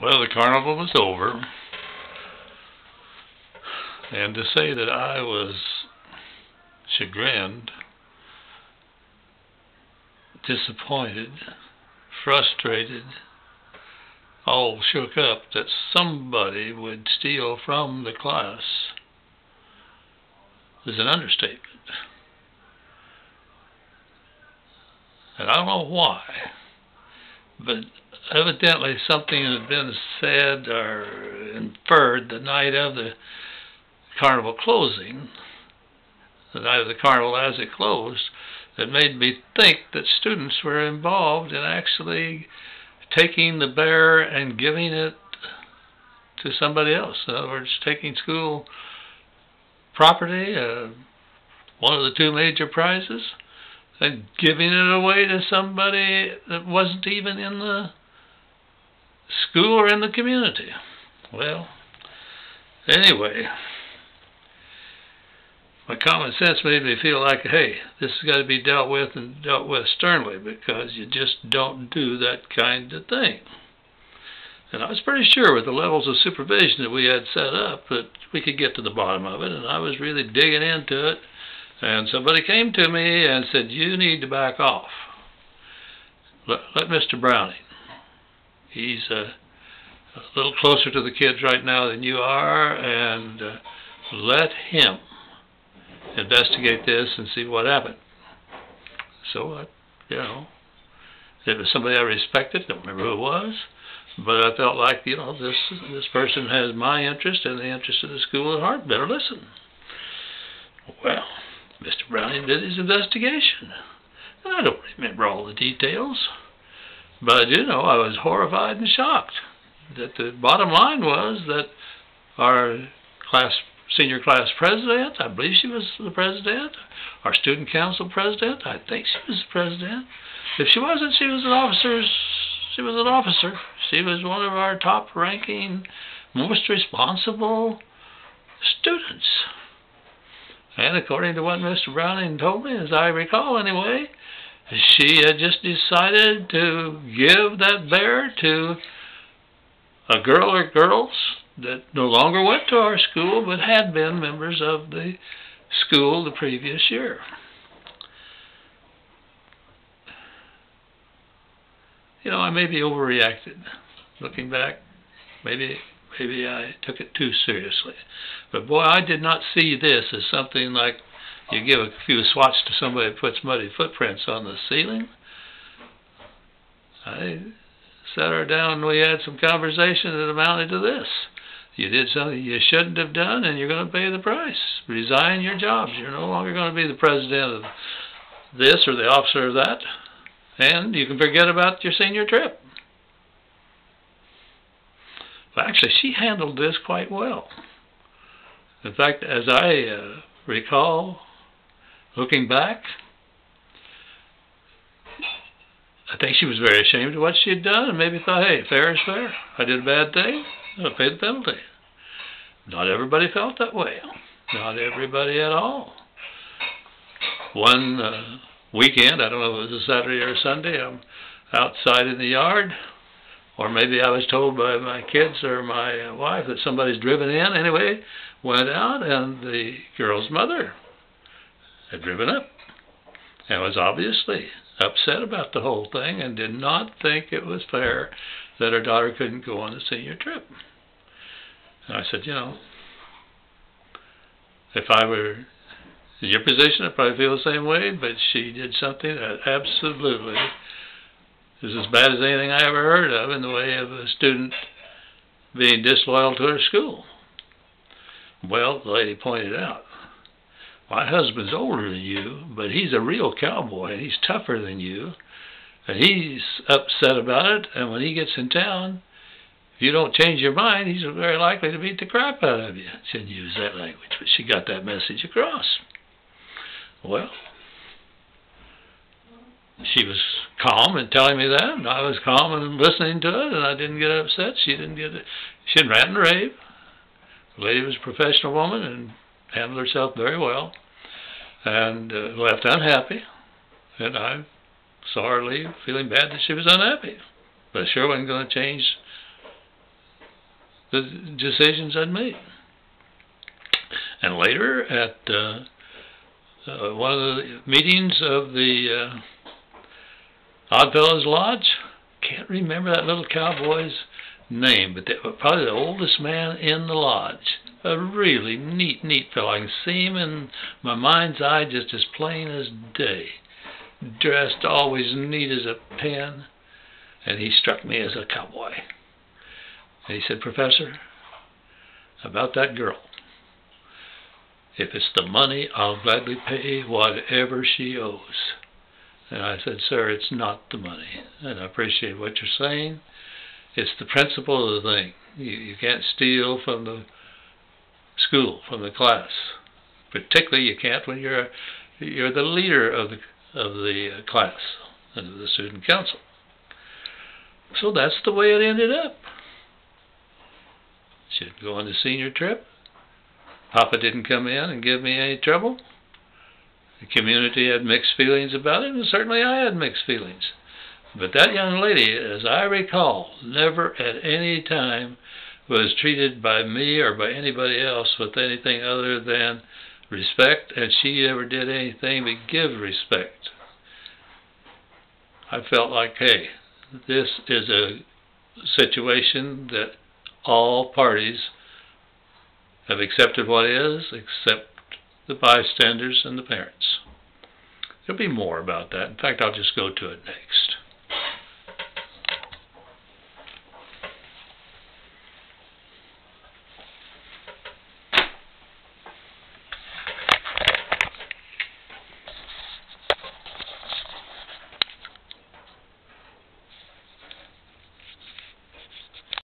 Well, the carnival was over, and to say that I was chagrined, disappointed, frustrated, all shook up that somebody would steal from the class is an understatement. And I don't know why, but evidently something had been said or inferred the night of the carnival closing, the night of the carnival as it closed, that made me think that students were involved in actually taking the bear and giving it to somebody else. In other words, taking school property, one of the two major prizes, and giving it away to somebody that wasn't even in the school or in the community. Well, anyway, my common sense made me feel like, hey, this has got to be dealt with, and dealt with sternly, because you just don't do that kind of thing. And I was pretty sure with the levels of supervision that we had set up that we could get to the bottom of it, and I was really digging into it. And somebody came to me and said, you need to back off. Let Mr. Browning. He's a little closer to the kids right now than you are, and let him investigate this and see what happened. So, it was somebody I respected. Don't remember who it was, but I felt like, this person has my interest and the interest of the school at heart. Better listen. Well, Mr. Browning did his investigation. And I don't remember all the details, but I do know I was horrified and shocked that the bottom line was that our senior class president, I believe she was the president, our student council president, I think she was the president. If she wasn't, she was an officer. She was an officer. She was one of our top-ranking, most responsible students. And according to what Mr. Browning told me, as I recall anyway, she had just decided to give that bear to a girl or girls that no longer went to our school but had been members of the school the previous year. I maybe overreacted. Looking back, maybe I took it too seriously. But boy, I did not see this as something like you give a few swats to somebody that puts muddy footprints on the ceiling. I sat her down and we had some conversation that amounted to this. You did something you shouldn't have done, and you're going to pay the price. Resign your jobs. You're no longer going to be the president of this or the officer of that. And you can forget about your senior trip. Well, actually, she handled this quite well. In fact, as I recall, looking back, I think she was very ashamed of what she had done and maybe thought, hey, fair is fair. I did a bad thing, I'll pay the penalty. Not everybody felt that way. Not everybody at all. One weekend, I don't know if it was a Saturday or a Sunday, I'm outside in the yard, or maybe I was told by my kids or my wife that somebody's driven in. Anyway, went out, and the girl's mother had driven up and was obviously upset about the whole thing and did not think it was fair that her daughter couldn't go on the senior trip. And I said, if I were in your position, I'd probably feel the same way, but she did something that absolutely is as bad as anything I ever heard of in the way of a student being disloyal to her school. Well, the lady pointed out, my husband's older than you, but he's a real cowboy, and he's tougher than you, and he's upset about it, and when he gets in town, if you don't change your mind, he's very likely to beat the crap out of you. She didn't use that language, but she got that message across. Well, she was calm in telling me that, and I was calm in listening to it, and I didn't get upset. She didn't rant and rave. The lady was a professional woman and handled herself very well, and left unhappy, and I saw her leave feeling bad that she was unhappy. But I sure wasn't going to change the decisions I'd made. And later, at one of the meetings of the Oddfellows Lodge, can't remember that little cowboy's name, but they were probably the oldest man in the lodge. A really neat fellow. I can see him in my mind's eye just as plain as day. Dressed always neat as a pin. And he struck me as a cowboy. And he said, "Professor, about that girl, if it's the money, I'll gladly pay whatever she owes." And I said, "Sir, it's not the money. And I appreciate what you're saying. It's the principle of the thing. You can't steal from the school, from the class. Particularly you can't when you're the leader of the class and of the student council." So that's the way it ended up. Should go on the senior trip. Papa didn't come in and give me any trouble. The community had mixed feelings about it, and certainly I had mixed feelings. But that young lady, as I recall, never at any time was treated by me or by anybody else with anything other than respect, and she never did anything but give respect. I felt like, hey, this is a situation that all parties have accepted what is, except the bystanders and the parents. There'll be more about that. In fact, I'll just go to it next.